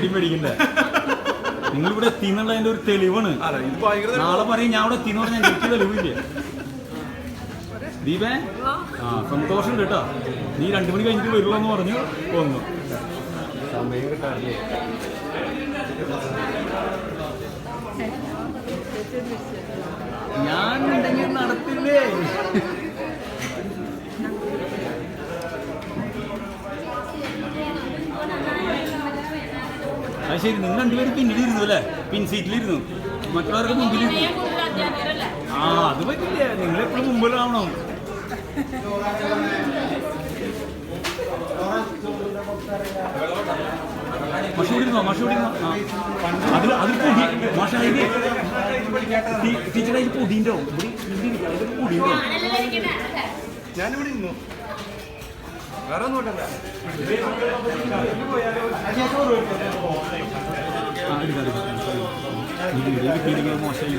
പേടിയും പേടിക്കണ്ടേ. നിങ്ങളിവിടെ എത്തിന്നുള്ളതിന്റെ ഒരു തെളിവാണ്. നാളെ പറയും ഞാൻ ഇവിടെ എത്തിന്ന് പറഞ്ഞാൽ എനിക്ക് തെളിവില്ലേ. ദീപേ സന്തോഷം കേട്ടോ. നീ 2 മണി കഴിഞ്ഞിട്ട് വരുള്ളൂ എന്ന് പറഞ്ഞു പോന്നു. സമയം കിട്ടാറില്ലേ. ഞാൻ ഉണ്ടെങ്കിൽ നടത്തില്ലേ. അത് ശരി, നിങ്ങൾ 2 പേരും പിന്നിലിരുന്നു അല്ലേ? പിൻ സീറ്റിലിരുന്നു, മറ്റുള്ളവർക്ക് മുമ്പിലിരുന്നു. അത് പറ്റില്ല, നിങ്ങളെപ്പോഴും മുമ്പിലാവണം. മഷൂടിരുന്നോ? അതിൽ പൊടി മഷായി ടീച്ചറെ അതിൽ പൊടിയുണ്ടോ? പൊടിയുണ്ടോ? ഞാനിവിടെ ഇരുന്നു, വേറെ ഒന്നും ഇട്ടല്ല. മോശമായി